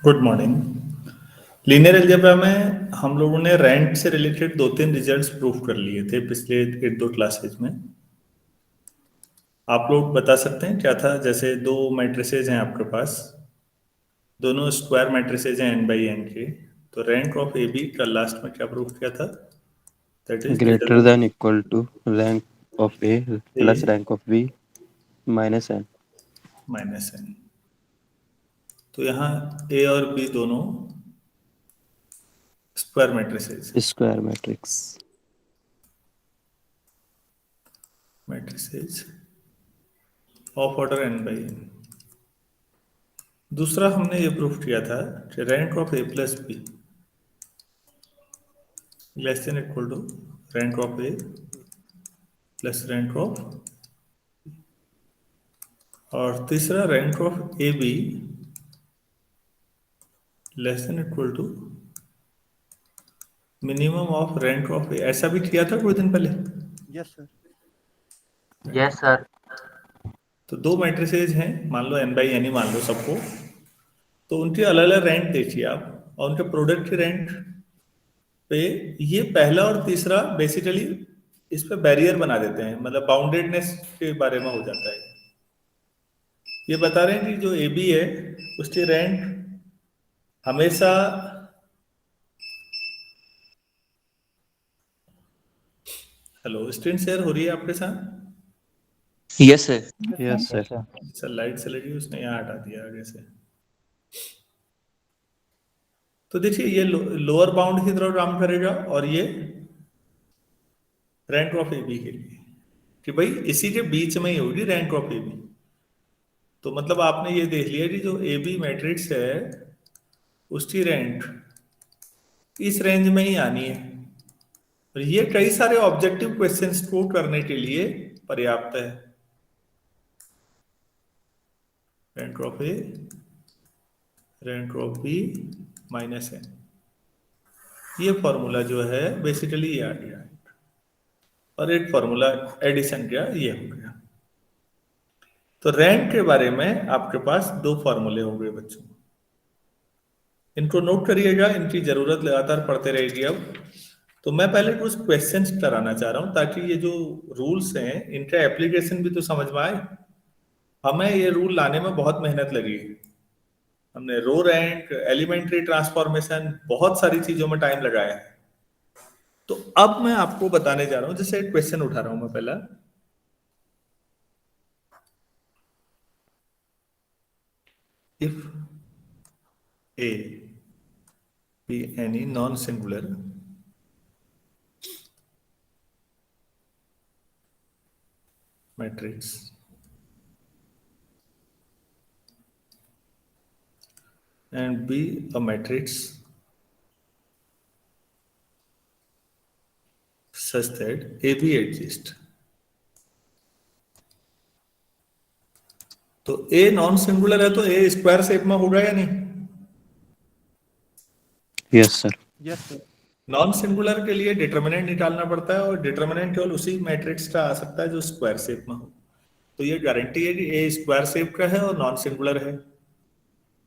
Good morning. Linear algebra में हम लोगों ने रैंक से रिलेटेड 2-3 रिजल्ट्स प्रूव कर लिए थे पिछले 1-2 क्लासेज में। आप लोग बता सकते हैं क्या था? जैसे दो मैट्रिसेज हैं आपके पास, दोनों स्क्वायर मैट्रिसेज हैं n बाई n के, तो रैंक ऑफ ए बी का लास्ट में क्या प्रूव किया था? That is greater than equal to rank of A plus rank of B minus n. Minus n। तो यहाँ ए और बी दोनों square matrices Square matrix. Of order n by n। दूसरा हमने ये प्रूफ किया था कि rank of A plus B less than equal to rank of A plus rank of, और तीसरा rank of A B less than equal to minimum of rank of A. ऐसा भी किया था कुछ दिन पहले। Yes sir. Yes sir. तो दो मैट्रिसेज हैं, मान लो n बाई एन ही मान लो सबको, तो उनके अलग अलग रैंक देखिए आप, और उनके प्रोडक्ट की रैंक पे ये पहला और तीसरा बेसिकली इस पे बैरियर बना देते हैं, मतलब बाउंडेडनेस के बारे में हो जाता है। ये बता रहे हैं कि जो ए बी है उसकी रैंक हमेशा हेलो, स्क्रीन शेयर हो रही है आपके साथ? Yes sir. Yes, sir. Sir light चली गई, उसने यहाँ हटा दिया आगे से। तो देखिए ये लोअर बाउंड की तरफ काम करेगा, और ये रैंक ऑफ ए बी के लिए कि भाई इसी के बीच में ही होगी रैंक ऑफ ए बी। तो मतलब आपने ये देख लिया कि जो ए बी मैट्रिक्स है उसकी रैंक इस रेंज में ही आनी है, और ये कई सारे ऑब्जेक्टिव क्वेश्चंस को करने के लिए पर्याप्त है। Rank of A rank of B minus N, ये फॉर्मूला जो है बेसिकली ये आ गया, और एक फॉर्मूला एडिशन का ये हो गया। तो रैंक के बारे में आपके पास दो फॉर्मूले हो गए बच्चों, इनको नोट करिएगा, इनकी जरूरत लगातार पढ़ते रहेगी। अब तो मैं पहले कुछ क्वेश्चंस कराना चाह रहा हूं ताकि ये जो रूल्स हैं इनका एप्लीकेशन भी तो समझ में आए। हमें ये रूल लाने में बहुत मेहनत लगी है, हमने रो रैंक, एलिमेंट्री ट्रांसफॉर्मेशन, बहुत सारी चीजों में टाइम लगाया है। तो अब मैं आपको बताने जा रहा हूं, जैसे एक क्वेश्चन उठा रहा हूं मैं पहला, if A be any non singular matrix and be a matrix such that AB exists, तो A नॉन सिंगुलर है तो A स्क्वायर शेप में होगा या नहीं? Yes, sir. Yes sir. Non singular के लिए डिटर्मिनेंट निकालना पड़ता है, और डिटर्मिनेंट केवल उसी मैट्रिक्स का आ सकता है जो स्क्वायर शेप में हो। तो ये गारंटी है कि A स्क्वायर शेप का है और नॉन सिंगुलर है।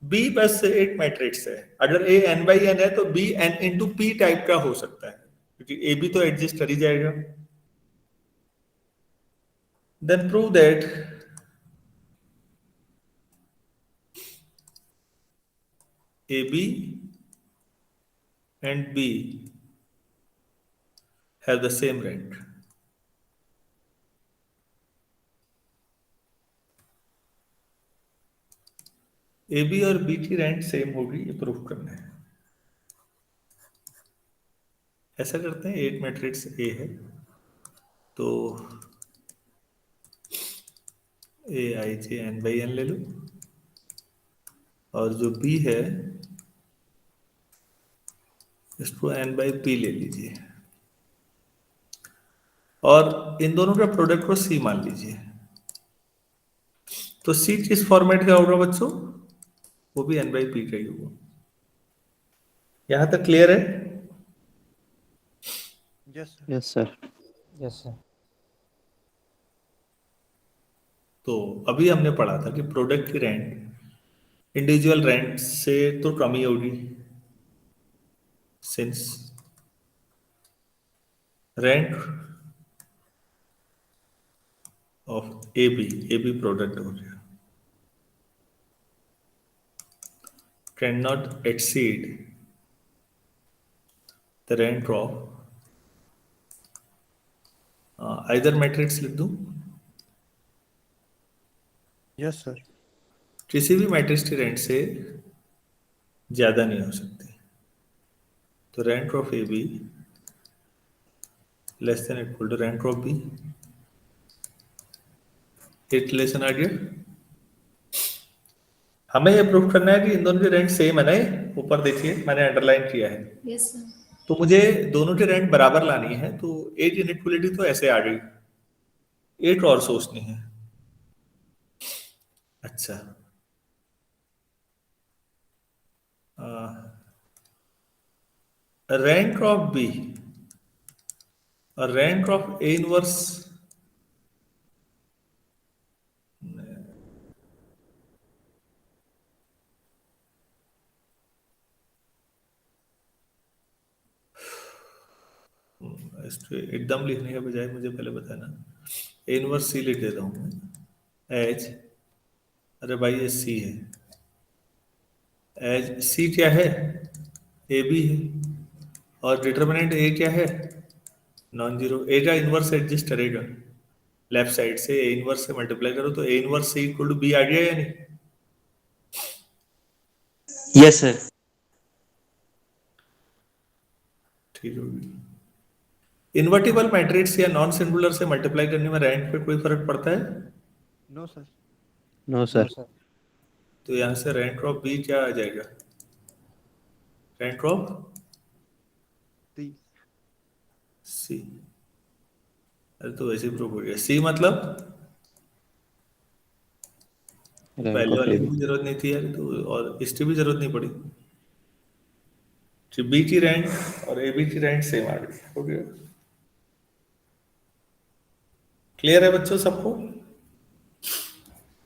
B बस एक मैट्रिक्स है, अगर A n बाई n है तो B n into P type का हो सकता है, क्योंकि A भी तो एग्जिस्ट कर ही जाएगा। Then prove that AB and B have the same rank. A B और बी की रैंक सेम होगी, ये प्रूफ करना है। ऐसा करते हैं, एक मैट्रिक्स ए है तो ए I J N by N ले लो, और जो बी है इसको एन बाई पी ले लीजिए, और इन दोनों का प्रोडक्ट को सी मान लीजिए। तो सी किस फॉर्मेट का होगा बच्चों? वो भी एन बाई पी का ही होगा। यहां तक क्लियर है? Yes sir. Yes, sir. Yes sir. तो अभी हमने पढ़ा था कि प्रोडक्ट की रैंक इंडिविजुअल रेंट से तो कम ही होगी, since rank of A B product हो गया, cannot exceed the rank of either matrix लिख दूं, यस सर। किसी भी मैट्रिक्स की रेंट से ज्यादा नहीं हो सकती, तो rank of A B less than equal to rank of B. एक रिलेशन आ गया। हमें ये प्रूफ करना है कि इन दोनों की रेंट सेम है ना, ऊपर देखिए मैंने अंडरलाइन किया है। Yes sir. तो मुझे दोनों की रेंट बराबर लानी है, तो एक इनइक्वलिटी तो ऐसे आ गई, एक और सोचनी है। अच्छा, रैंक ऑफ बी और रैंक ऑफ ए इनवर्स, इसको एकदम लिखने के बजाय मुझे पहले बताना। ए इनवर्स सी लिख देता हूँ मैं, एज, अरे भाई ये सी है, एज सी क्या है, ए बी है, और डिटर्मिनेंट ए क्या है, नॉन जीरो। ए का इनवर्स एडजस्ट करेगा, लेफ्ट साइड से ए इनवर्स से मल्टीप्लाई करो तो ए इनवर्स से इक्वल टू बी आ गया या नहीं? Yes, sir. ठीक होगी। इन्वर्टिबल मैट्रिक्स या नॉन सिंगुलर से मल्टीप्लाई करने में रैंक पे कोई फर्क पड़ता है? No sir. No No, sir. sir. तो यहां से रैंक ऑफ बी क्या आ जाएगा, रैंक ऑफ सी। सी। अरे तो वैसे ही प्रूव हो गया। सी मतलब रैंक पहले ऑफ वाले ए की बी। भी जरूरत नहीं थी यार, तो और इसकी भी जरूरत नहीं पड़ी। बी की रैंक और ए बी की रैंक सेम आ गई, हो गया। क्लियर है बच्चों सबको?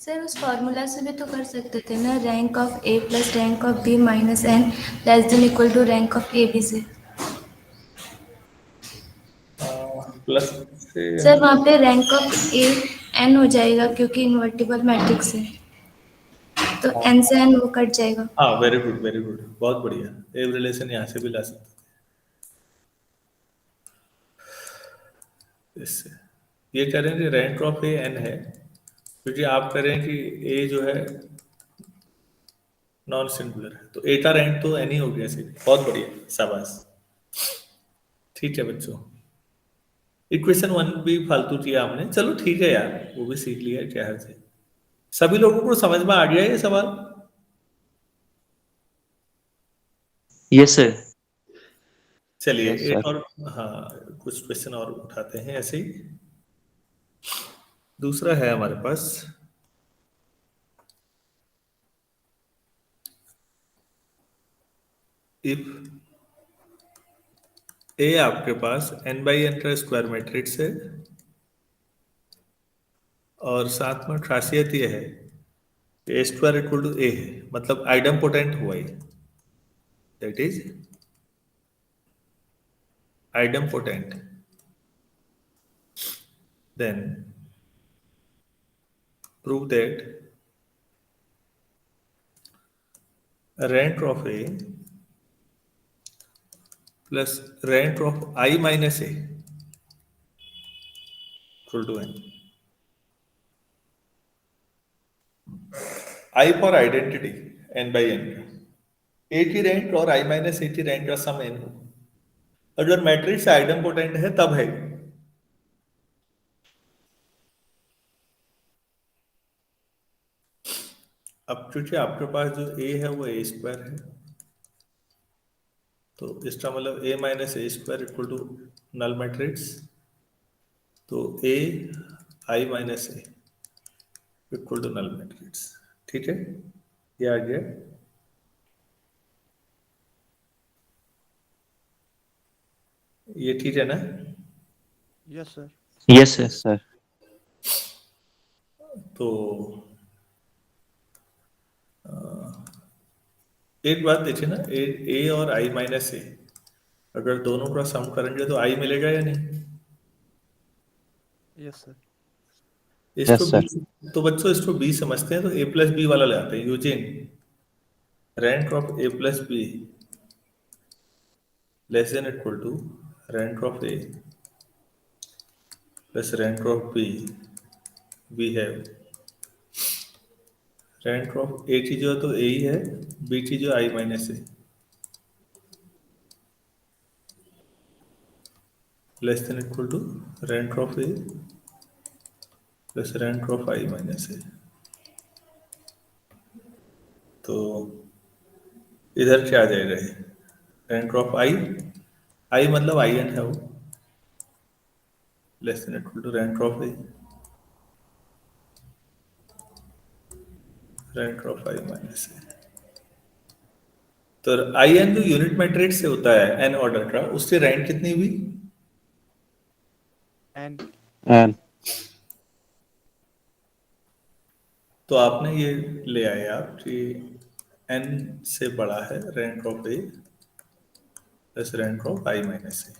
सर उस फॉर्मूला से भी तो कर सकते थे ना, rank of A plus rank of B minus N less than equal to rank of A B से। प्लस से सर वहाँ पे रैंक ऑफ ए एन हो जाएगा क्योंकि इन्वर्टिबल मैट्रिक्स है, तो एन से एन वो कट जाएगा। हाँ, वेरी गुड वेरी गुड, बहुत बढ़िया। एक रिलेशन यहाँ से भी ला सकते थे इससे। ये कह रहे हैं कि रैंक ऑफ ए एन है, क्योंकि आप कह रहे हैं कि ए जो है नॉन सिंगुलर है, तो ए का रैंक तो एन ही हो गया सीधे। बहुत बढ़िया, शाबाश। ठीक है बच्चों, इक्वेशन 1 भी फालतू किया हमने, चलो ठीक है यार, वो भी सीख लिया, क्या है से। सभी लोगों को समझ में आ गया ये सवाल? Yes, sir. चलिए Yes, एक sir. और, हाँ कुछ क्वेश्चन और उठाते हैं ऐसे ही। दूसरा है हमारे पास, इफ ए आपके पास n बाई एन का स्क्वायर मैट्रिक्स है, और साथ में खासियत ये है A square equal to A है, मतलब आइडम्पोटेंट हुआ ये, that is idempotent, then prove that rank of a plus rank of I minus a equal to n. I for identity, n by n का a की rank और i minus a की rank का सम n हो। अगर matrix आइडम्पोटेंट है तब है। अब क्योंकि आपके पास जो a है वो a स्क्वायर है, तो इसका मतलब a minus A square equal to null matrix, तो a i minus A equal to null matrix. ठीक है, ये आ गया। ये ठीक है ना? Yes sir. Yes, sir. Yes, sir. तो एक बात देखिए ना, ए और आई माइनस ए, अगर दोनों का सम करेंगे तो आई मिलेगा या नहीं? Yes, sir. इसको Yes, बी, sir. तो बच्चों इसको बी समझते हैं, तो ए प्लस बी वाला ले आते हैं using rank of A plus B less than equal to rank of A plus rank of B. We have rank of A की जो है तो ए ही है, बी की जो I minus A less than equal to rank of A plus rank of I minus A. तो इधर क्या आ जाएगा? रैंक ऑफ आई, आई मतलब आई एन है वो, less than equal to rank of A rank of I minus A. तो I N जो unit matrix से होता है एन ऑर्डर का, उसकी रैंक कितनी हुई? And And तो आपने ये ले आए आप कि एन से बड़ा है rank of A plus rank of I minus A.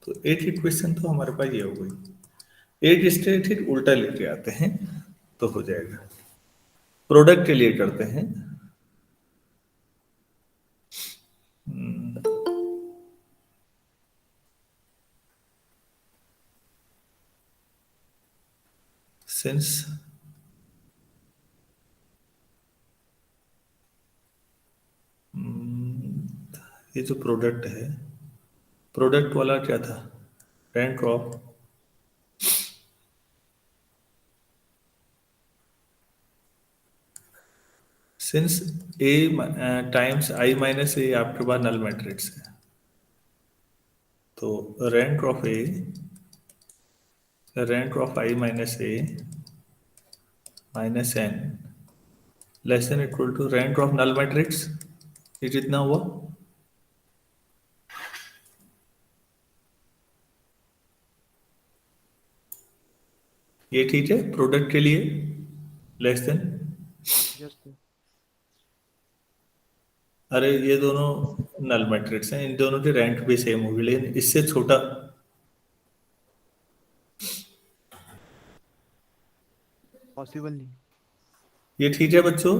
तो एक इक्वेशन तो हमारे पास ये हो गई। एक स्टेट ठीक उल्टा लेके आते हैं तो हो जाएगा। प्रोडक्ट के लिए करते हैं। सिंस ये जो प्रोडक्ट है, प्रोडक्ट वाला क्या था? Rank of since A times I minus A आपके पास नल मैट्रिक्स है, तो rank of A rank of I minus A minus N less than equal to rank of null matrix. ये कितना हुआ? ये ठीक है प्रोडक्ट के लिए, लेस देन। yes, sir. अरे ये दोनों नल मैट्रिक्स हैं, इन दोनों की रैंक भी सेम होगी, लेकिन इससे छोटा। Possible नहीं. ये ठीक है बच्चों?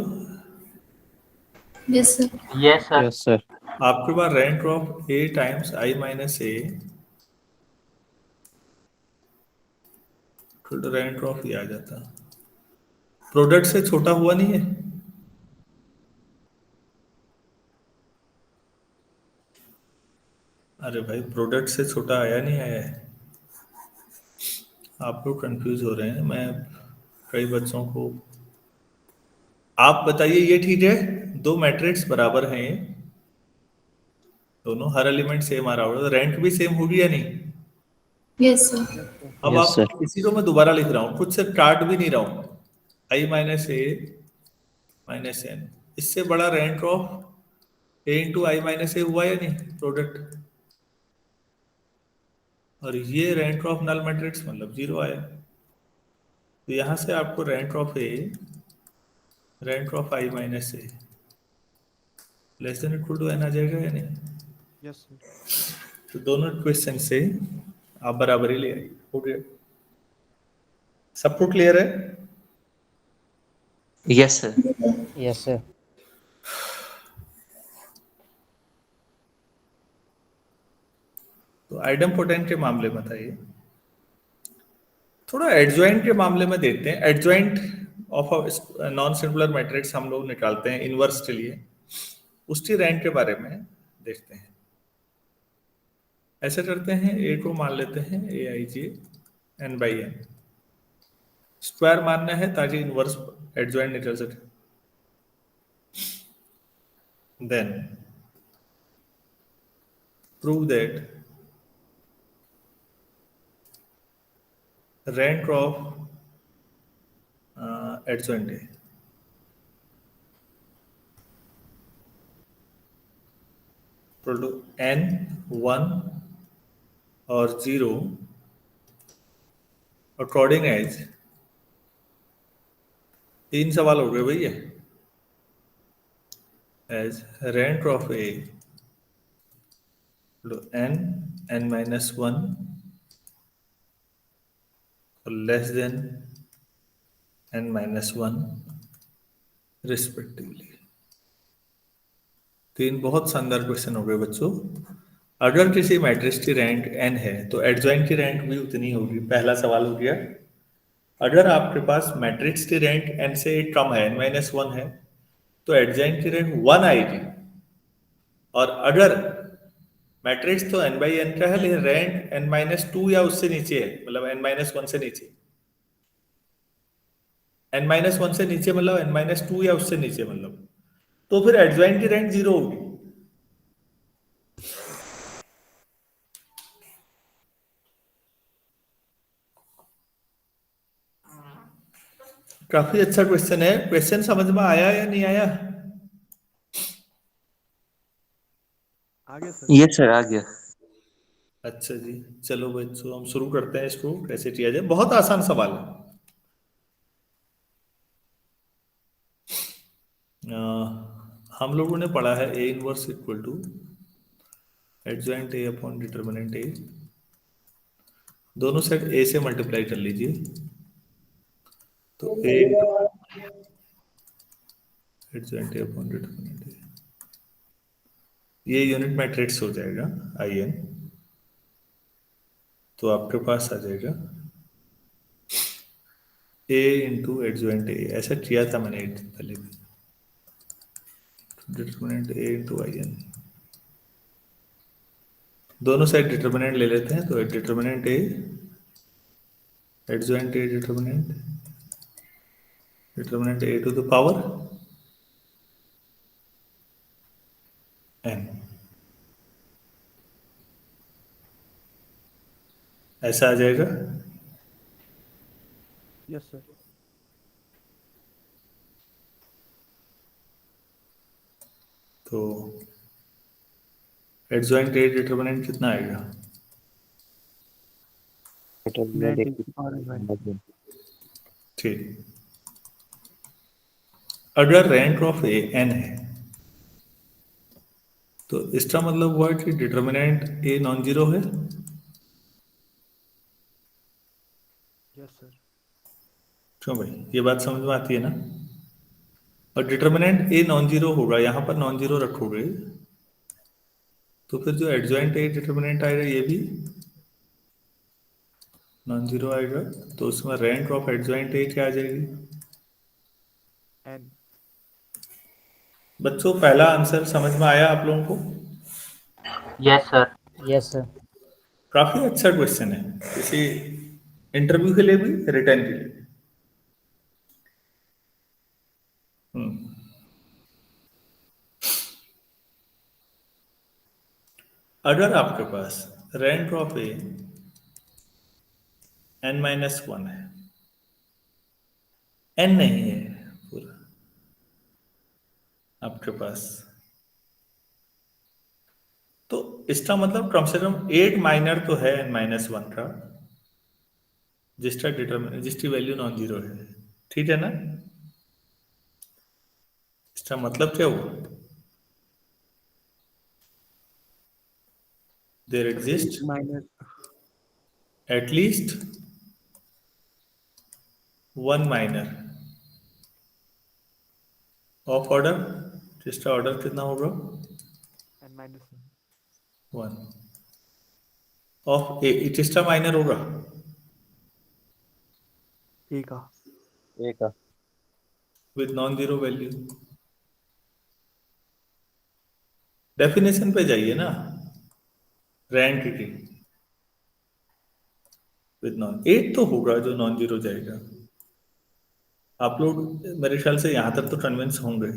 Yes sir. Yes, sir. yes, sir. आपके पास rank of A times I minus A rank of ये आ जाता, प्रोडक्ट से छोटा हुआ नहीं है? अरे भाई प्रोडक्ट से छोटा आया नहीं आया है? आप लोग कंफ्यूज हो रहे हैं। मैं कई बच्चों को, आप बताइए ये ठीक है? दो मैट्रिक्स बराबर हैं, दोनों हर एलिमेंट सेम आ रहा होगा, तो रैंक भी सेम होगी या नहीं? Yes sir. Yes, sir. अब Yes, sir. आप इसी को मैं दोबारा लिख रहा हूँ, खुद से काट भी नहीं रहा हूँ। I minus A minus N, इससे बड़ा rank of A into I minus A हुआ या नहीं प्रोडक्ट? और ये रैंक ऑफ नल मैट्रिक्स मतलब जीरो आया। तो यहां से आपको rank of A rank of I minus A less than equal to N आ जाएगा या नहीं? Yes, sir. तो दोनों इक्वेशन से आप बराबरी ले आइए, हो गया। सबको क्लियर है? Yes, sir. Yes, sir. तो आइडम पोटेंट के मामले में बताइए, थोड़ा एडजॉइंट के मामले में देखते हैं। Adjoint of non singular matrix हम लोग निकालते हैं इनवर्स के लिए, उसकी रैंक के बारे में देखते हैं। ऐसे करते हैं, ए को मान लेते हैं A I J N by N, square मानना है ताकि इनवर्स एडजॉइंट निकल सके। Then prove that rank of adjoint A equal to n 1 और 0 अकॉर्डिंग एज। तीन सवाल हो गए भैया। as rank of A to n minus 1 or less than n minus 1 respectively. तीन बहुत शानदार क्वेश्चन हो गए बच्चों। अगर किसी मैट्रिक्स की रैंक n है तो एडजॉइंट की रैंक भी उतनी होगी। पहला सवाल हो गया। अगर आपके पास मैट्रिक्स की रैंक n से एक कम है, n माइनस 1 है, तो एडजॉइंट की रैंक 1 आएगी। और अगर मैट्रिक्स तो n बाई n का है लेकिन रैंक n माइनस 2 या उससे नीचे है, मतलब n माइनस 1 से नीचे, n माइनस 1 से नीचे मतलब n माइनस 2 या उससे नीचे, मतलब तो फिर एडजॉइंट की रैंक 0 होगी। काफी अच्छा क्वेश्चन है। क्वेश्चन समझ में आया या नहीं आया? आ गया सर। Yes, sir. आ गया। अच्छा जी, चलो बच्चों हम शुरू करते हैं इसको कैसे किया जाए। बहुत आसान सवाल है। हम लोगों ने पढ़ा है A inverse equal to adjoint A upon determinant A. दोनों साइड ए से मल्टीप्लाई कर लीजिए, तो A adjoint A upon determinant A, ये यूनिट मैट्रिक्स हो जाएगा आई एन। तो आपके पास आ जाएगा ए इंटू एडजॉइंट ए। ऐसा किया था मैंने एक दिन पहले भी। Determinant A into I N, दोनों साइड डिटर्मिनेंट ले लेते हैं, तो determinant A adjoint A determinant A to the power N, ऐसा आ जाएगा। Yes sir. तो एडजॉइंट ए डिटर्मिनेंट कितना आएगा? Net is power. ठीक। अगर रैंक ऑफ ए एन है तो इसका मतलब हुआ कि डिटर्मिनेंट ए नॉन जीरो है। Yes sir. क्यों भाई, ये बात समझ में आती है ना? और डिटर्मिनेंट ए नॉन जीरो होगा, यहां पर नॉन जीरो रखोगे तो फिर जो एडजॉइंट ए डिटर्मिनेंट आएगा ये भी नॉन जीरो आएगा। तो उसमें रैंक ऑफ एडजॉइंट ए क्या आ जाएगी? एन। बच्चों पहला आंसर समझ में आया आप लोगों को? Yes, sir. Yes sir. काफी अच्छा क्वेश्चन है, किसी इंटरव्यू के लिए भी, रिटर्न के लिए। अगर आपके पास rank of A n minus 1 है, n नहीं है पूरा आपके पास, तो इसका मतलब कम से कम 8 माइनर तो है n माइनस 1 का, जिसकी वैल्यू नॉन जीरो है। ठीक है ना? इसका मतलब क्या हुआ? There exist minus at least one minor of order, जिसका ऑर्डर कितना होगा? एन माइनस 1 ऑफ ए, किसका माइनर होगा? ए का। ए का। With non zero value. Definition पे जाइए ना रैंक की, विद नॉन 8 तो होगा जो नॉन जीरो जाएगा। आप लोग मेरे ख्याल से यहां तक तो कन्विंस होंगे।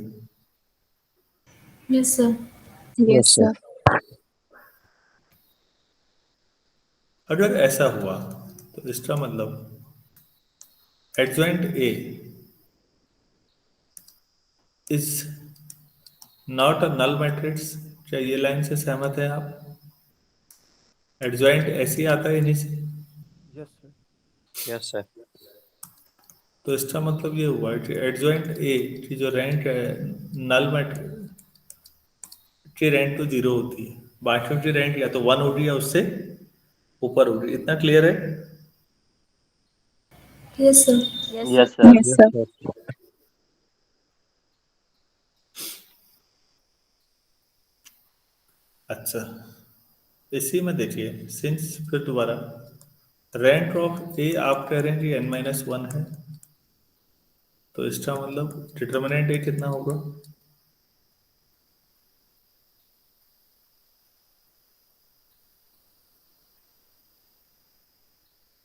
Yes sir. Yes sir. अगर ऐसा हुआ तो इसका मतलब adjoint A is not a null matrix. क्या ये लाइन से सहमत है आप? एडजॉइंट ऐसे ही आता है इन्हीं से। Yes sir. Yes sir. तो इसका मतलब ये हुआ कि एडजॉइंट ए की जो रैंक है नल मैट्रिक्स, की रैंक तो 0 होती है, बाकियों की रैंक या तो 1 होगी या उससे ऊपर होगी। इतना क्लियर है? Yes sir. Yes, sir. Yes, sir. अच्छा, इसी में देखिए, सिंस फिर दोबारा रैंक ऑफ ए आप कह रहे हैं कि n-1 है, तो इसका मतलब डिटर्मिनेंट ए कितना होगा?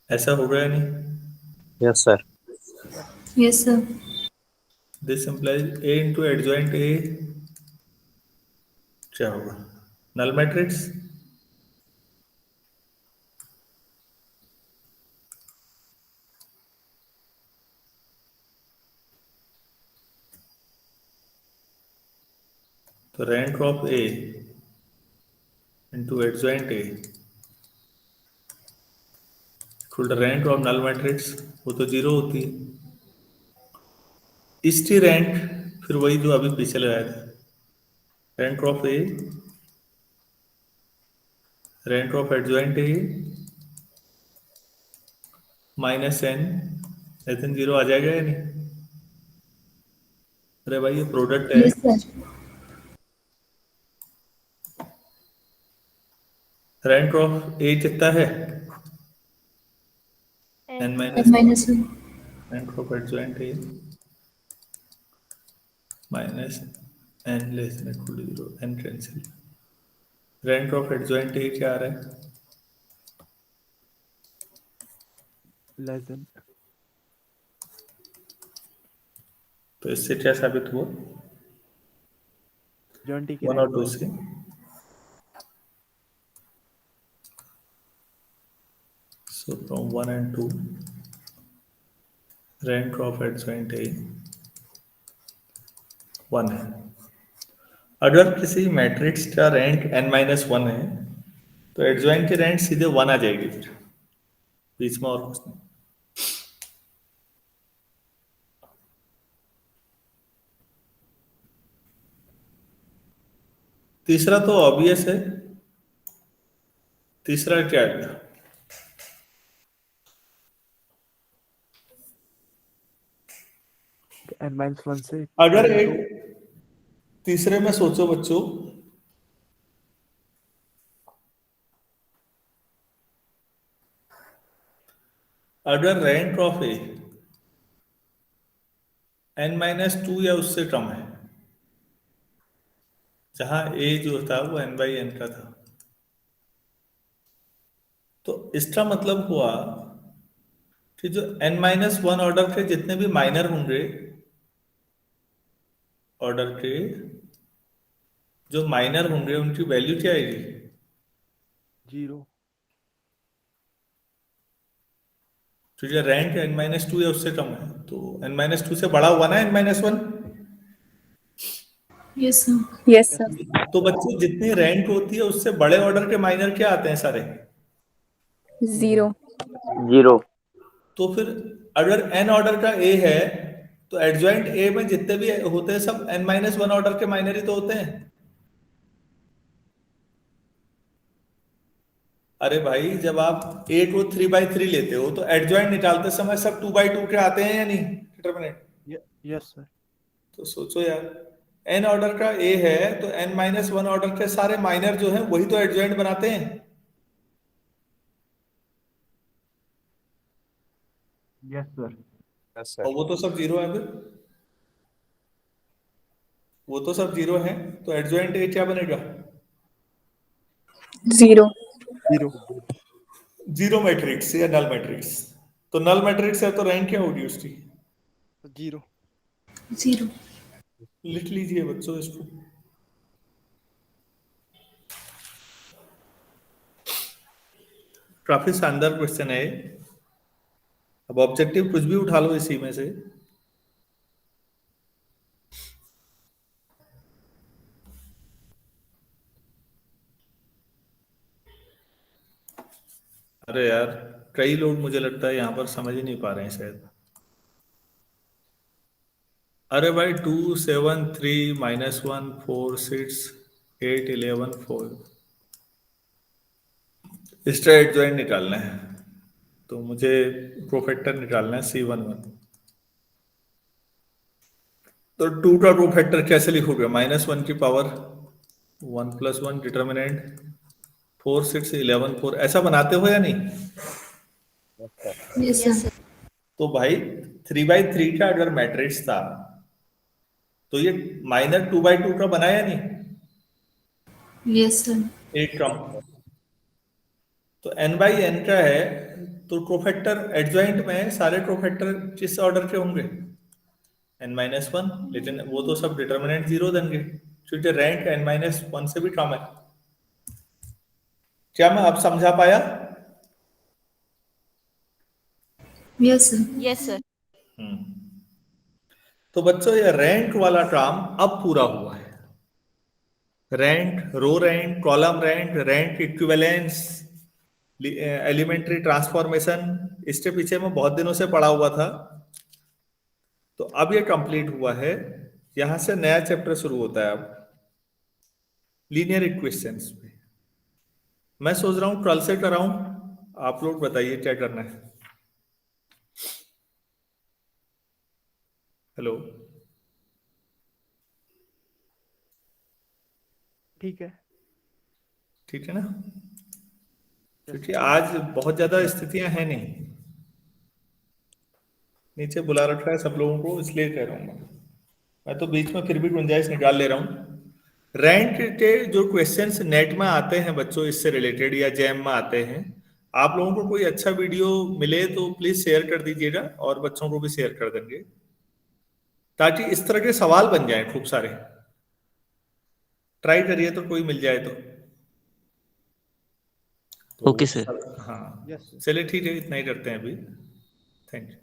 ऐसा होगा या नहीं? Yes, sir. Yes sir. This implies A into adjoint A क्या होगा? Null matrix. तो rank of A into adjoint A equal to rank of null matrix, वो तो 0 होती है। इसकी रैंक फिर वही जो अभी पीछे लगाया था, rank of A, rank of adjoint A minus N, ऐसे 0 आ जाएगा या नहीं? अरे भाई ये प्रोडक्ट है। Yes sir. Rank of A कितना है? n minus n-1। Rank of adjoint A minus N less than equal to 0, n cancel. Rank of adjoint A क्या आ रहा है? Less than. तो इससे क्या साबित हुआ? जॉइंट की 1 और 2 से। So from 1 and 2, rank of adjoint A 1 है। अगर किसी मैट्रिक्स का रैंक n-1 है तो एडजॉइंट की रैंक सीधे 1 आ जाएगी, फिर बीच में और कुछ नहीं। तीसरा तो ऑब्वियस है। तीसरा क्या है? n-1 से अगर करें एक तो तीसरे में सोचो बच्चों, अगर रैंक ऑफ ए n-2 या उससे कम है, जहां ए जो था वो n/n का था, तो इसका मतलब हुआ कि जो n-1 ऑर्डर के जितने भी माइनर होंगे, ऑर्डर के जो माइनर होंगे उनकी वैल्यू क्या आएगी? 0। तो जो रैंक n-2 या उससे कम है, तो n-2 से बड़ा हुआ ना n-1। Yes sir. Yes, sir. तो बच्चों जितनी रैंक होती है उससे बड़े ऑर्डर के माइनर क्या आते हैं सारे? 0. 0. तो फिर अगर n ऑर्डर का a है तो एडजॉइंट a में जितने भी होते हैं सब n-1 ऑर्डर के माइनर ही तो होते हैं। अरे भाई जब आप a को 3/3 लेते हो तो एडजॉइंट निकालते समय सब 2/2 के आते हैं या नहीं डिटरमिनेंट? Yes sir. तो सोचो यार, n ऑर्डर का a है तो n-1 ऑर्डर के सारे माइनर जो हैं वही तो एडजॉइंट बनाते हैं। Yes sir. Yes, sir. और वो तो सब 0 है, फिर वो तो सब 0 है, तो एडजॉइंट a क्या बनेगा? 0. 0। 0 मैट्रिक्स या नल मैट्रिक्स। तो नल मैट्रिक्स है तो रैंक क्या होगी उसकी? 0। 0। लिख लीजिए बच्चों इसको। काफी शानदार क्वेश्चन है। अब ऑब्जेक्टिव कुछ भी उठा लो इसी में से। अरे यार, कई लोग मुझे लगता है यहाँ पर समझ ही नहीं पा रहे हैं शायद। अरे भाई 2 7 3 -1 4 6 8 11 4 इसका एडजॉइंट निकालना है, तो मुझे प्रोफेक्टर निकालना है C11। तो 2 का प्रोफेक्टर कैसे लिखोगे? -1 की पावर 1 + 1 डिटर्मिनेंट 4 6 11 4 ऐसा बनाते हो या नहीं? Yes sir. तो भाई 3/3 का अगर मैट्रिक्स था तो ये -2/2 का बना या नहीं? Yes sir. 8 टर्म। तो n/n का है, तो प्रोफेक्टर एडजॉइंट में सारे प्रोफेक्टर किस ऑर्डर के होंगे? n-1, लेकिन वो तो सब डिटर्मिनेंट 0 देंगे क्योंकि रैंक n-1 से भी कम है। क्या मैं अब समझा पाया? Yes sir. Yes sir. तो बच्चों ये रैंक वाला काम अब पूरा हुआ है। Rank, row rank, column rank, rank equivalence, elementary transformation, इसके पीछे मैं बहुत दिनों से पढ़ा हुआ था। तो अब ये कंप्लीट हुआ है, यहां से नया चैप्टर शुरू होता है अब लीनियर इक्वेशंस पे। मैं सोच रहा हूं कल से कराऊं, आप लोग बताइए क्या करना है। हेलो, ठीक है। ठीक है ना? क्योंकि आज बहुत ज्यादा स्थितियां हैं नहीं, नीचे बुला रखा है सब लोगों को, इसलिए कह रहा हूं मैं तो बीच में फिर भी गुंजाइश निकाल ले रहा हूं। रैंक के जो क्वेश्चंस नेट में आते हैं बच्चों इससे रिलेटेड या जैम में आते हैं, आप लोगों को कोई अच्छा वीडियो मिले तो प्लीज शेयर कर दीजिएगा और बच्चों को भी शेयर कर देंगे, ताकि इस तरह के सवाल बन जाएं खूब सारे। ट्राई करिए तो कोई मिल जाए तो ओके सर। हाँ यस सर। चलिए ठीक है, इतना ही करते हैं अभी। Thank you.